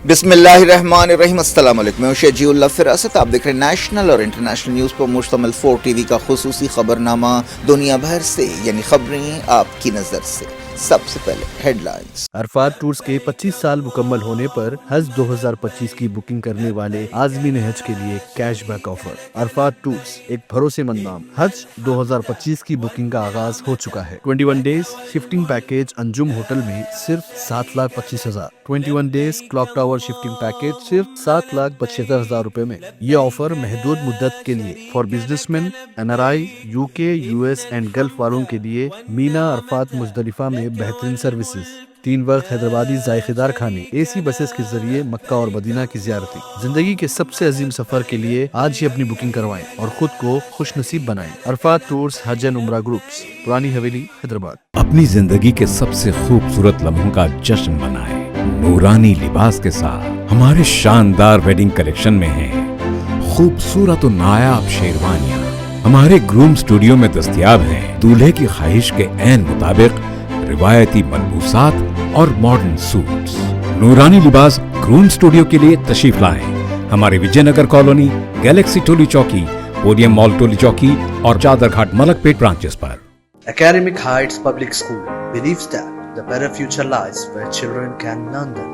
بسم اللہ الرحمن الرحیم، السلام علیکم، میں شجی اللہ فراست، آپ دیکھ رہے ہیں نیشنل اور انٹرنیشنل نیوز پر مشتمل 4 ٹی وی کا خصوصی خبرنامہ دنیا بھر سے، یعنی خبریں آپ کی نظر سے۔ سب سے پہلے ہیڈ لائنز۔ عرفات ٹورز کے 25 سال مکمل ہونے پر حج 2025 کی بکنگ کرنے والے عازمین حج کے لیے cash back offer. Arafat tours ایک بھروسے مند نام۔ حج 2025 کی بکنگ کا آغاز ہو چکا ہے۔ 21 days shifting package Anjum hotel میں صرف 7,25,000۔ 21 days clock tower shifting package صرف 7,75,000 روپے میں۔ یہ آفر محدود مدت کے لیے for business man, NRI، UK، US and golf والوں کے لیے۔ مینا عرفات مزدلفہ میں بہترین سروسز، 3 وقت حیدرآبادی ذائقہ دار کھانے، AC بسز کے ذریعے مکہ اور مدینہ کی زیارتیں۔ زندگی کے سب سے عظیم سفر کے لیے آج ہی اپنی بکنگ کروائیں اور خود کو خوش نصیب بنائیں۔ عرفات ٹورز حج اینڈ عمرہ گروپس، پرانی حویلی، حیدرآباد۔ اپنی زندگی کے سب سے خوبصورت لمحوں کا جشن منائیں نورانی لباس کے ساتھ۔ ہمارے شاندار ویڈنگ کلیکشن میں ہیں خوبصورت و نایاب شیروانیاں۔ ہمارے گروم اسٹوڈیو میں دستیاب ہیں دولہے کی خواہش کے عین مطابق روایتی ملبوسات اور ماڈرن سوٹس۔ نورانی لباس گروم اسٹوڈیو کے لیے تشریف لائیں ہمارے وجے نگر کالونی، گیلیکسی ٹولی چوکی، پودیم مال ٹولی چوکی اور چادر گھاٹ ملک پیٹ branches per. Academic Heights Public School believes that the better future lies where children can learn them.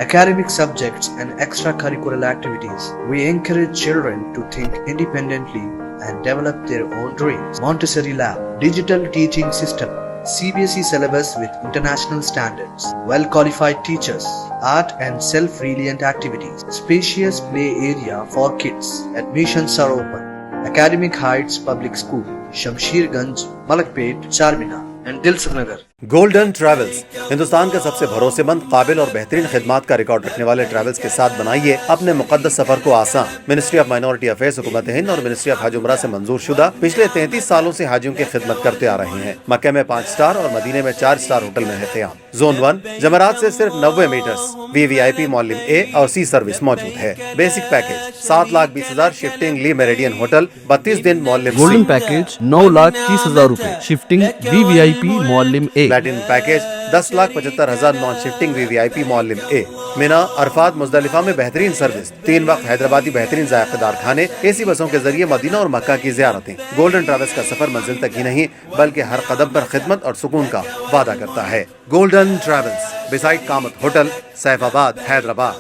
Academic subjects and extracurricular activities. We encourage children to think independently and develop their own dreams. Montessori Lab, digital teaching system, CBSE syllabus with international standards, well-qualified teachers, art and self-reliant activities, spacious play area for kids. Admissions are open. Academic Heights Public School, Shamsher Ganj, Malakpet, Charminar and Dilsukh Nagar. Golden travels Hindustan کا سب سے بھروسے مند، قابل اور بہترین خدمات کا record رکھنے والے ٹریولز کے ساتھ بنائیے اپنے مقدس سفر کو آسان۔ منسٹری آف مائنورٹی افیئرز، حکومت ہند اور منسٹری آف حج عمرہ سے منظور شدہ پچھلے 33 سالوں سے حاجیوں کی خدمت کرتے آ رہے ہیں۔ مکہ میں 5 اسٹار اور مدینے میں 4 اسٹار ہوٹل میں ہے قیام۔ زون 1 جمرات سے صرف 90 میٹرز، VIP معلم A اور C سروس موجود ہے۔ بیسک پیکیج 7,20,000 شفٹنگ لی میریڈین ہوٹل، 32 دن معلم گولڈن پیکیج 9,30,000 روپے، شفٹنگ VVIP معلم A۔ Platinum package 10,75,000 naan shifting VVIP معلم A۔ مینا عرفات مزدلفہ میں بہترین سروس، 3 وقت حیدرآبادی بہترین ذائقہ دار کھانے، AC بسوں کے ذریعے مدینہ اور مکہ کی زیارتیں۔ گولڈن ٹریولز کا سفر منزل تک ہی نہیں بلکہ ہر قدم پر خدمت اور سکون کا وعدہ کرتا ہے۔ گولڈن ٹریولز، بیسائڈ کامت ہوٹل، سیف آباد، حیدرآباد۔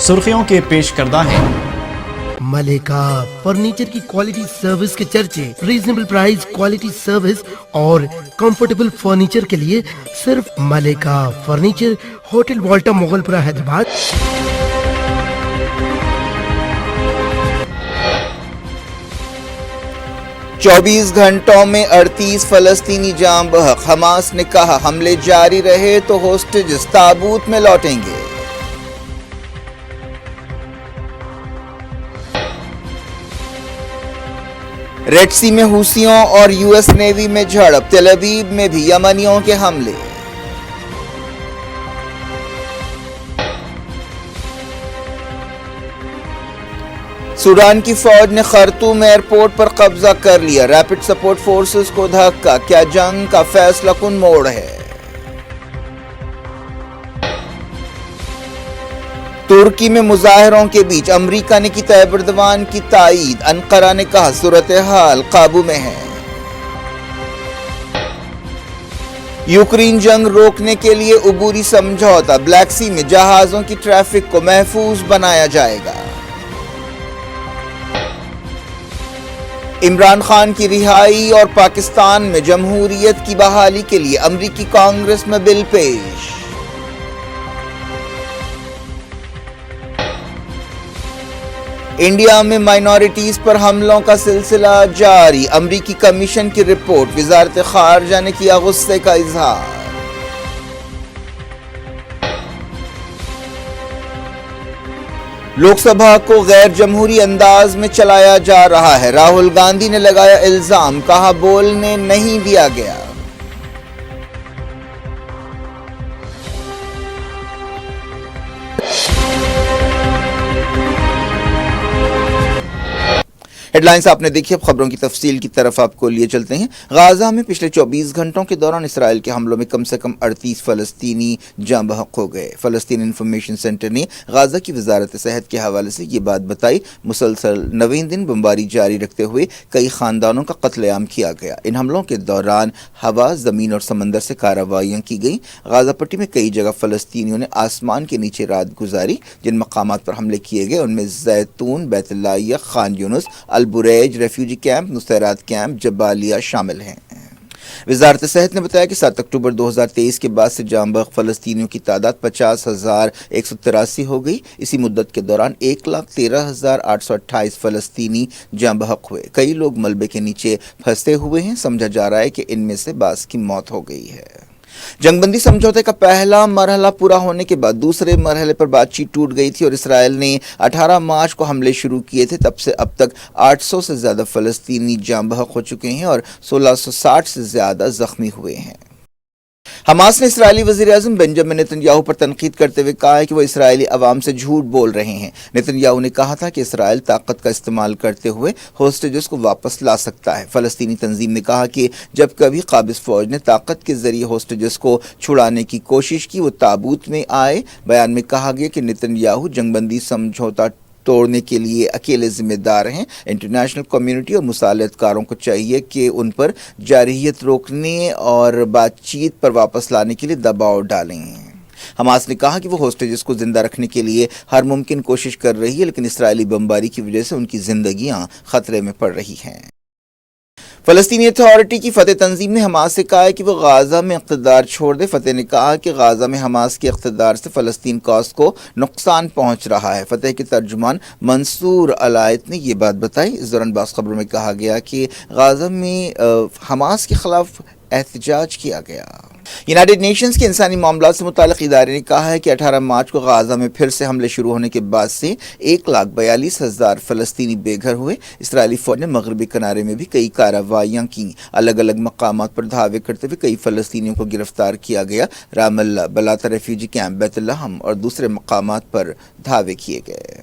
سرخیوں کے پیش کردہ ہیں ملیکا فرنیچر کی کوالٹی سروس کے چرچے، ریزنیبل پرائز، کوالٹی سروس اور کمفرٹیبل فرنیچر کے لیے صرف ملیکا فرنیچر، ہوٹل والٹا، مغل پورہ، حیدرآباد۔ چوبیس گھنٹوں میں 38 فلسطینی جاں بحق، حماس نے کہا حملے جاری رہے تو ہوسٹیجز تابوت میں لوٹیں گے۔ ریڈ سی میں حوثیوں اور US نیوی میں جھڑپ، تل ابیب میں بھی یمنیوں کے حملے۔ سوڈان کی فوج نے خرطوم ایئرپورٹ پر قبضہ کر لیا، ریپڈ سپورٹ فورسز کو دھکا، کیا جنگ کا فیصلہ کن موڑ ہے؟ ترکی میں مظاہروں کے بیچ امریکہ نے کی طیب اردوان کی تائید، انقرہ نے کہا صورتحال قابو میں ہے۔ یوکرین جنگ روکنے کے لیے عبوری سمجھوتا، بلیک سی میں جہازوں کی ٹریفک کو محفوظ بنایا جائے گا۔ عمران خان کی رہائی اور پاکستان میں جمہوریت کی بحالی کے لیے امریکی کانگریس میں بل پیش۔ انڈیا میں مائنورٹیز پر حملوں کا سلسلہ جاری، امریکی کمیشن کی رپورٹ، وزارت خارجہ نے کیا غصے کا اظہار۔ لوک سبھا کو غیر جمہوری انداز میں چلایا جا رہا ہے، راہل گاندھی نے لگایا الزام، کہا بولنے نہیں دیا گیا۔ ہیڈ لائنز آپ نے دیکھی، اب خبروں کی تفصیل کی طرف آپ کو لیے چلتے ہیں۔ غازہ میں پچھلے 24 گھنٹوں کے دوران اسرائیل کے حملوں میں کم سے کم 38 فلسطینی جاں بحق ہو گئے۔ فلسطین انفارمیشن سینٹر نے غازہ کی وزارت صحت کے حوالے سے یہ بات بتائی۔ مسلسل 9ویں دن بمباری جاری رکھتے ہوئے کئی خاندانوں کا قتل عام کیا گیا۔ ان حملوں کے دوران ہوا، زمین اور سمندر سے کارروائیاں کی گئیں۔ غازہ پٹی میں کئی جگہ فلسطینیوں نے آسمان کے نیچے رات گزاری۔ جن مقامات پر حملے کیے گئے ان میں زیتون، بیت اللہ، خان یونس، البریج ریفیوجی کیمپ، نصیرات کیمپ، جبالیہ شامل ہیں۔ وزارت صحت نے بتایا کہ 7 اکتوبر 2023 کے بعد سے جاں بحق فلسطینیوں کی تعداد 50,183 ہو گئی۔ اسی مدت کے دوران 1,13,828 فلسطینی جاں بحق ہوئے۔ کئی لوگ ملبے کے نیچے پھنسے ہوئے ہیں۔ سمجھا جا رہا ہے کہ ان میں سے بعض کی موت ہو گئی ہے۔ جنگ بندی سمجھوتے کا پہلا مرحلہ پورا ہونے کے بعد دوسرے مرحلے پر بات چیت ٹوٹ گئی تھی اور اسرائیل نے 18 مارچ کو حملے شروع کیے تھے۔ تب سے اب تک 800 سے زیادہ فلسطینی جاں بحق ہو چکے ہیں اور 1660 سے زیادہ زخمی ہوئے ہیں۔ حماس نے اسرائیلی وزیراعظم بنجامن نیتن یاہو پر تنقید کرتے ہوئے کہا ہے کہ وہ اسرائیلی عوام سے جھوٹ بول رہے ہیں۔ نیتن یاہو نے کہا تھا کہ اسرائیل طاقت کا استعمال کرتے ہوئے ہوسٹیجز کو واپس لا سکتا ہے۔ فلسطینی تنظیم نے کہا کہ جب کبھی قابض فوج نے طاقت کے ذریعے ہوسٹیجز کو چھڑانے کی کوشش کی وہ تابوت میں آئے۔ بیان میں کہا گیا کہ نیتن یاہو جنگ بندی سمجھوتا توڑنے کے لیے اکیلے ذمہ دار ہیں۔ انٹرنیشنل کمیونٹی اور مصالحت کاروں کو چاہیے کہ ان پر جارحیت روکنے اور بات چیت پر واپس لانے کے لیے دباؤ ڈالیں۔ حماس نے کہا کہ وہ ہوسٹیجز کو زندہ رکھنے کے لیے ہر ممکن کوشش کر رہی ہے، لیکن اسرائیلی بمباری کی وجہ سے ان کی زندگیاں خطرے میں پڑ رہی ہیں۔ فلسطینی اتھارٹی کی فتح تنظیم نے حماس سے کہا ہے کہ وہ غازہ میں اقتدار چھوڑ دے۔ فتح نے کہا کہ غازہ میں حماس کے اقتدار سے فلسطین کاز کو نقصان پہنچ رہا ہے۔ فتح کے ترجمان منصور الایت نے یہ بات بتائی۔ اس دوران بعض خبروں میں کہا گیا کہ غازہ میں حماس کے خلاف احتجاج کیا گیا۔ یونائیٹڈ نیشنز کے انسانی معاملات سے متعلق ادارے نے کہا ہے کہ 18 مارچ کو غازہ میں پھر سے حملے شروع ہونے کے بعد سے 1,42,000 فلسطینی بے گھر ہوئے۔ اسرائیلی فوج نے مغربی کنارے میں بھی کئی کارروائیاں کیں۔ الگ الگ مقامات پر دھاوے کرتے ہوئے کئی فلسطینیوں کو گرفتار کیا گیا۔ رام اللہ، بلاتا ریفیوجی کیمپ، بیت لحم اور دوسرے مقامات پر دھاوے کیے گئے۔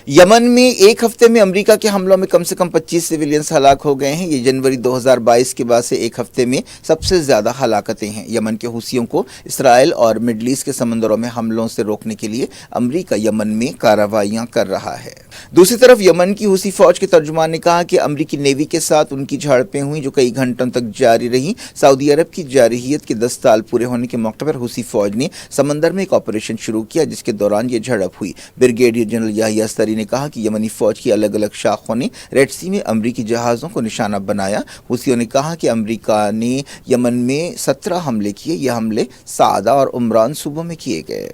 یمن میں ایک ہفتے میں امریکہ کے حملوں میں کم سے کم 25 سویلینز ہلاک ہو گئے ہیں۔ یہ جنوری 2022 کے بعد سے ایک ہفتے میں سب سے زیادہ ہلاکتیں ہیں۔ یمن کے حوثیوں کو اسرائیل اور مڈل ایسٹ کے سمندروں میں حملوں سے روکنے کے لیے امریکہ یمن میں کارروائیاں کر رہا ہے۔ دوسری طرف یمن کی حوثی فوج کے ترجمان نے کہا کہ امریکی نیوی کے ساتھ ان کی جھڑپیں ہوئیں جو کئی گھنٹوں تک جاری رہیں۔ سعودی عرب کی جارحیت کے 10 سال پورے ہونے کے موقع پر حوثی فوج نے سمندر میں ایک آپریشن شروع کیا جس کے دوران یہ جھڑپ ہوئی۔ بریگیڈیئر جنرل یحییٰ سری نے کہا کہ یمنی فوج کی الگ الگ شاخوں نے ریڈ سی میں امریکی جہازوں کو نشانہ بنایا۔ حوثیوں نے کہا کہ امریکہ نے یمن میں 17 حملے کیے۔ یہ حملے سعدہ اور عمران صوبوں میں کیے گئے۔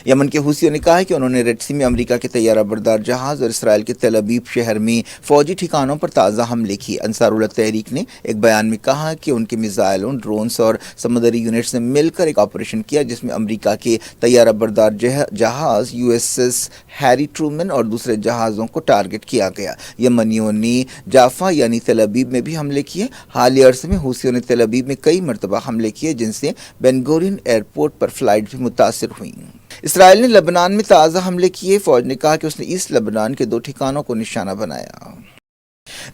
یمن کے حوثیوں نے کہا کہ انہوں نے ریڈ سی میں امریکہ کے طیارہ بردار جہاز اور اسرائیل کے تل ابیب شہر میں فوجی ٹھکانوں پر تازہ حملے کیے۔ انصار اللہ تحریک نے ایک بیان میں کہا کہ ان کے میزائلوں، ڈرونز اور سمندری یونٹس نے مل کر ایک آپریشن کیا جس میں امریکہ کے طیارہ بردار جہاز USS ہیری ٹرومن اور دوسرے جہازوں کو ٹارگٹ کیا گیا۔ یمنیوں نے جافا یعنی تل ابیب میں بھی حملے کیے۔ حالیہ عرصے میں حوثیوں نے تل ابیب میں کئی مرتبہ حملے کیے جن سے بین گورین ایئرپورٹ پر فلائٹ بھی متاثر ہوئیں۔ اسرائیل نے لبنان میں تازہ حملے کیے۔ فوج نے کہا کہ اس نے ایسٹ لبنان کے 2 ٹھکانوں کو نشانہ بنایا۔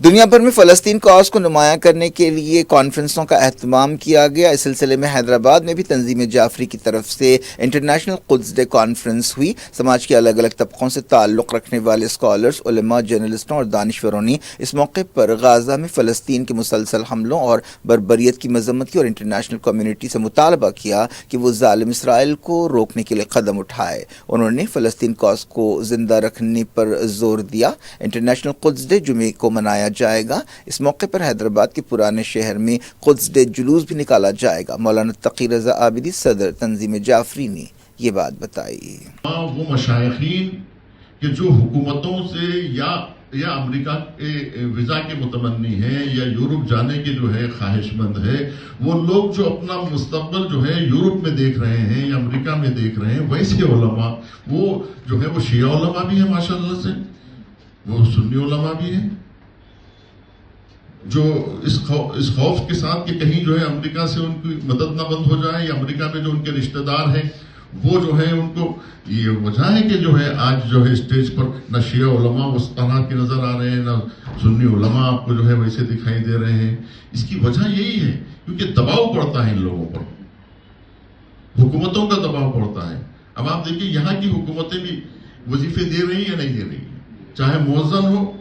دنیا بھر میں فلسطین کاز کو نمایاں کرنے کے لیے کانفرنسوں کا اہتمام کیا گیا۔ اس سلسلے میں حیدرآباد میں بھی تنظیم جعفری کی طرف سے انٹرنیشنل قدس ڈے کانفرنس ہوئی۔ سماج کے الگ الگ طبقوں سے تعلق رکھنے والے اسکالرز، علماء، جرنلسٹوں اور دانشوروں نے اس موقع پر غازہ میں فلسطین کے مسلسل حملوں اور بربریت کی مذمت کی اور انٹرنیشنل کمیونٹی سے مطالبہ کیا کہ وہ ظالم اسرائیل کو روکنے کے لیے قدم اٹھائے۔ انہوں نے فلسطین کاز کو زندہ رکھنے پر زور دیا۔ انٹرنیشنل قدس ڈے جمعے کو منایا جائے گا۔ اس موقع پر حیدرآباد کے پرانے شہر میں قدس ڈے جلوس بھی نکالا جائے گا۔ مولانا تقی رضا عابدی صدر تنظیم جعفری نے یہ بات بتائی۔ وہ مشائخین کہ جو حکومتوں سے یا امریکہ کے ویزا کے متمنی ہیں یا یورپ جانے کے جو ہے خواہش مند ہے، وہ لوگ جو اپنا مستقبل جو ہے یورپ میں دیکھ رہے ہیں یا امریکہ میں دیکھ رہے ہیں، ویسے علماء وہ جو ہے وہ شیعہ علماء بھی ہیں ماشاءاللہ سے، وہ سنی علماء بھی ہیں، جو اس خوف کے ساتھ کہ کہیں جو ہے امریکہ سے ان کی مدد نہ بند ہو جائے یا امریکہ میں جو ان کے رشتہ دار ہیں وہ جو ہے ان کو یہ وجہ ہے کہ جو ہے آج جو ہے اسٹیج پر نہ شیعہ علماء اس طرح کے نظر آ رہے ہیں، نہ سنی علماء آپ کو جو ہے ویسے دکھائی دے رہے ہیں. اس کی وجہ یہی ہے کیونکہ دباؤ پڑتا ہے ان لوگوں پر، حکومتوں کا دباؤ پڑتا ہے. اب آپ دیکھیں یہاں کی حکومتیں بھی وظیفے دے رہی ہیں یا نہیں دے رہی ہیں، چاہے مؤذن ہو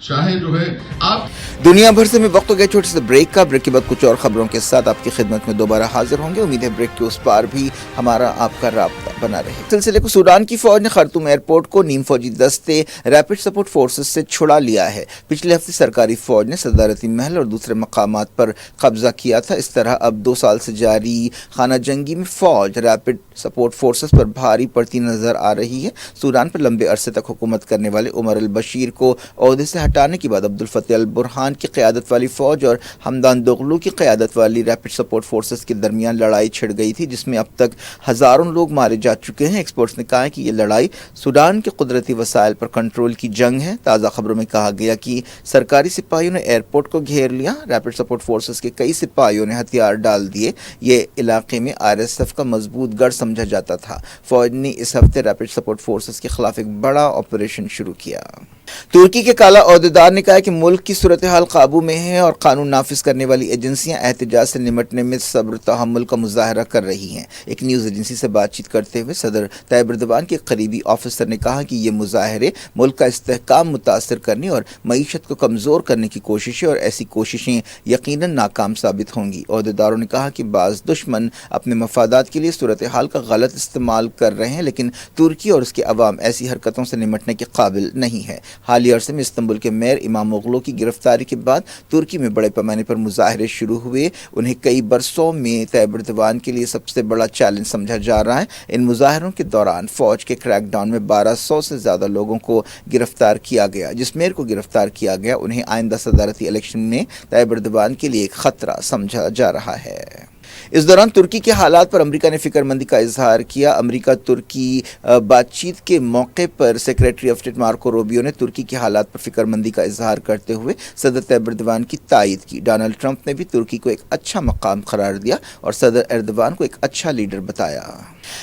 چاہے جو ہے آپ. دنیا بھر سے میں وقت ہو گیا چھوٹے سے بریک کا. بریک کے بعد کچھ اور خبروں کے ساتھ آپ کی خدمت میں دوبارہ حاضر ہوں گے. امید ہے بریک کے اس پار بھی ہمارا آپ کا رابطہ بنا رہے. سلسلے کو سوڈان کی فوج نے خرطوم ایئرپورٹ کو نیم فوجی دستے ریپڈ سپورٹ فورسز سے چھڑا لیا ہے. پچھلے ہفتے سرکاری فوج نے صدارتی محل اور دوسرے مقامات پر قبضہ کیا تھا. اس طرح اب 2 سال سے جاری خانہ جنگی میں فوج ریپڈ سپورٹ فورسز پر بھاری پڑتی نظر آ رہی ہے. سوڈان پر لمبے عرصے تک حکومت کرنے والے عمر البشیر کو عہدے سے ہٹانے کے بعد عبدالفتاح البرہان کی قیادت والی فوج اور حمدان دوغلو کی قیادت والی ریپڈ سپورٹ فورسز کے درمیان لڑائی چھڑ گئی تھی، جس میں اب تک ہزاروں لوگ مارے جا چکے ہیں. ایکسپرٹس نے کہا ہے کہ یہ لڑائی سوڈان کے قدرتی وسائل پر کنٹرول کی جنگ ہے. تازہ خبروں میں کہا گیا کہ سرکاری سپاہیوں نے ایئرپورٹ کو گھیر لیا. ریپڈ سپورٹ فورسز کے کئی سپاہیوں نے ہتھیار ڈال دیے. یہ علاقے میں RSF کا مضبوط گڑھ سمجھا جاتا تھا. فوج نے اس ہفتے ریپڈ سپورٹ فورسز کے خلاف ایک بڑا آپریشن شروع کیا. ترکی کے کالا عہدیدار نے کہا کہ ملک کی صورتحال قابو میں ہے اور قانون نافذ کرنے والی ایجنسیاں احتجاج سے نمٹنے میں صبر و تحمل کا مظاہرہ کر رہی ہیں. ایک نیوز ایجنسی سے بات چیت کرتے ہوئے صدر طیب ایردوان کے قریبی آفیسر نے کہا کہ یہ مظاہرے ملک کا استحکام متاثر کرنے اور معیشت کو کمزور کرنے کی کوششیں، اور ایسی کوششیں یقیناً ناکام ثابت ہوں گی. عہدیداروں نے کہا کہ بعض دشمن اپنے مفادات کے لیے صورتحال کا غلط استعمال کر رہے ہیں، لیکن ترکی اور اس کے عوام ایسی حرکتوں سے نمٹنے کے قابل نہیں ہے. حالیہ عرصے میں استنبول کے میئر امام اوغلو کی گرفتاری کے بعد ترکی میں بڑے پیمانے پر مظاہرے شروع ہوئے. انہیں کئی برسوں میں طیب ایردوان کے لیے سب سے بڑا چیلنج سمجھا جا رہا ہے. ان مظاہروں کے دوران فوج کے کریک ڈاؤن میں 1200 سے زیادہ لوگوں کو گرفتار کیا گیا. جس میئر کو گرفتار کیا گیا انہیں آئندہ صدارتی الیکشن میں طیب ایردوان کے لیے ایک خطرہ سمجھا جا رہا ہے. اس دوران ترکی کے حالات پر امریکہ نے فکر مندی کا اظہار کیا. امریکہ ترکی بات چیت کے موقع پر secretary of state Marco Rubio نے ترکی کے حالات پر فکر مندی کا اظہار کرتے ہوئے صدر طیب ایردوان کی تائید کی. ڈونلڈ ٹرمپ نے بھی ترکی کو ایک اچھا مقام قرار دیا اور صدر ایردوان کو ایک اچھا لیڈر بتایا.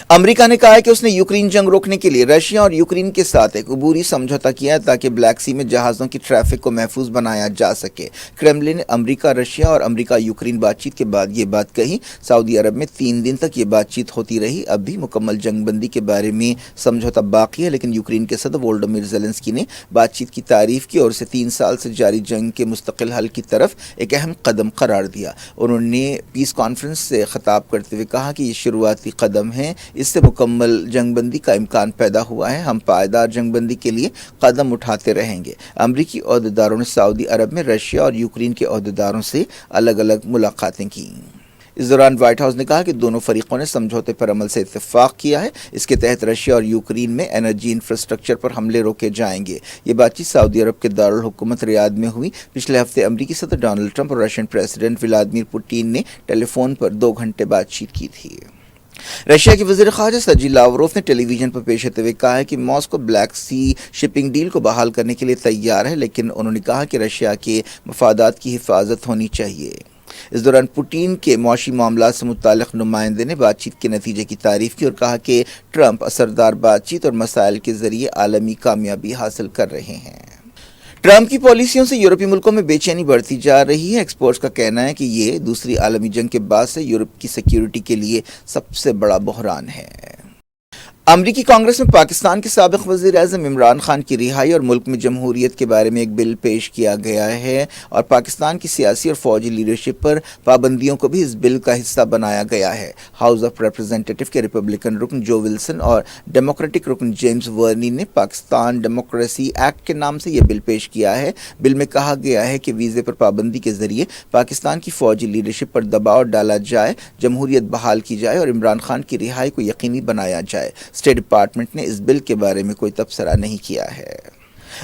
امریکہ نے کہا ہے کہ اس نے یوکرین جنگ روکنے کے لیے رشیا اور یوکرین کے ساتھ ایک عبوری سمجھوتا کیا ہے تاکہ بلیک سی میں جہازوں کی ٹریفک کو محفوظ بنایا جا سکے. کرملن نے امریکہ رشیا اور امریکہ یوکرین بات چیت کے بعد یہ بات کہی. سعودی عرب میں 3 دن تک یہ بات چیت ہوتی رہی. اب بھی مکمل جنگ بندی کے بارے میں سمجھوتا باقی ہے، لیکن یوکرین کے صدر وولودیمیر زیلنسکی نے بات چیت کی تعریف کی اور اسے 3 سال سے جاری جنگ کے مستقل حل کی طرف ایک اہم قدم قرار دیا. انہوں نے پیس کانفرنس سے خطاب کرتے ہوئے کہا کہ یہ شروعاتی قدم ہے، اس سے مکمل جنگ بندی کا امکان پیدا ہوا ہے. ہم پائیدار جنگ بندی کے لیے قدم اٹھاتے رہیں گے. امریکی عہدیداروں نے سعودی عرب میں رشیا اور یوکرین کے عہدیداروں سے الگ الگ ملاقاتیں کی. اس دوران وائٹ ہاؤس نے کہا کہ دونوں فریقوں نے سمجھوتے پر عمل سے اتفاق کیا ہے. اس کے تحت رشیا اور یوکرین میں انرجی انفراسٹرکچر پر حملے روکے جائیں گے. یہ بات چیت سعودی عرب کے دارالحکومت ریاض میں ہوئی. پچھلے ہفتے امریکی صدر ڈونلڈ ٹرمپ اور رشین پریزیڈنٹ ولادیمیر پوٹین نے ٹیلی فون پر 2 گھنٹے بات چیت کی تھی. رشیا کے وزیر خارجہ سرجی لاوروف نے ٹیلی ویژن پر پیش ہوتے ہوئے کہا ہے کہ ماسکو بلیک سی شپنگ ڈیل کو بحال کرنے کے لیے تیار ہے، لیکن انہوں نے کہا کہ رشیا کے مفادات کی حفاظت ہونی چاہیے. اس دوران پوٹین کے معاشی معاملات سے متعلق نمائندے نے بات چیت کے نتیجے کی تعریف کی اور کہا کہ ٹرمپ اثردار بات چیت اور مسائل کے ذریعے عالمی کامیابی حاصل کر رہے ہیں. ٹرمپ کی پالیسیوں سے یورپی ملکوں میں بے چینی بڑھتی جا رہی ہے. ایکسپرٹس کا کہنا ہے کہ یہ دوسری عالمی جنگ کے بعد سے یورپ کی سیکیورٹی کے لیے سب سے بڑا بحران ہے. امریکی کانگریس میں پاکستان کے سابق وزیر اعظم عمران خان کی رہائی اور ملک میں جمہوریت کے بارے میں ایک بل پیش کیا گیا ہے اور پاکستان کی سیاسی اور فوجی لیڈرشپ پر پابندیوں کو بھی اس بل کا حصہ بنایا گیا ہے. ہاؤس آف ریپرزینٹیٹو کے ریپبلکن رکن جو ولسن اور ڈیموکریٹک رکن جیمز ورنی نے پاکستان ڈیموکریسی ایکٹ کے نام سے یہ بل پیش کیا ہے. بل میں کہا گیا ہے کہ ویزے پر پابندی کے ذریعے پاکستان کی فوجی لیڈرشپ پر دباؤ ڈالا جائے، جمہوریت بحال کی جائے اور عمران خان کی رہائی کو یقینی بنایا جائے. اسٹیٹ ڈپارٹمنٹ نے اس بل کے بارے میں کوئی تبصرہ نہیں کیا ہے.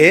A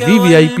VVIP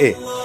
A।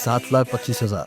7,25,000।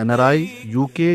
NRI, UK,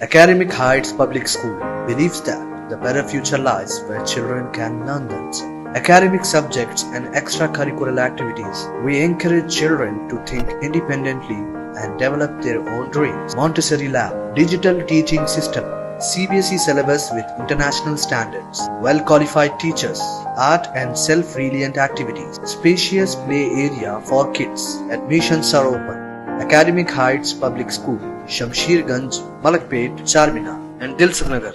Academic Heights Public School believes that the better future lies where children can learn them. Academic subjects and extracurricular activities. We encourage children to think independently and develop their own dreams. Montessori Lab, digital teaching system, CBSE syllabus with international standards, well-qualified teachers, art and self-reliant activities, spacious play area for kids. Admissions are open. Academic Heights Public School, Shamsherganj, Malakpet, Charminar and Dilsukhnagar.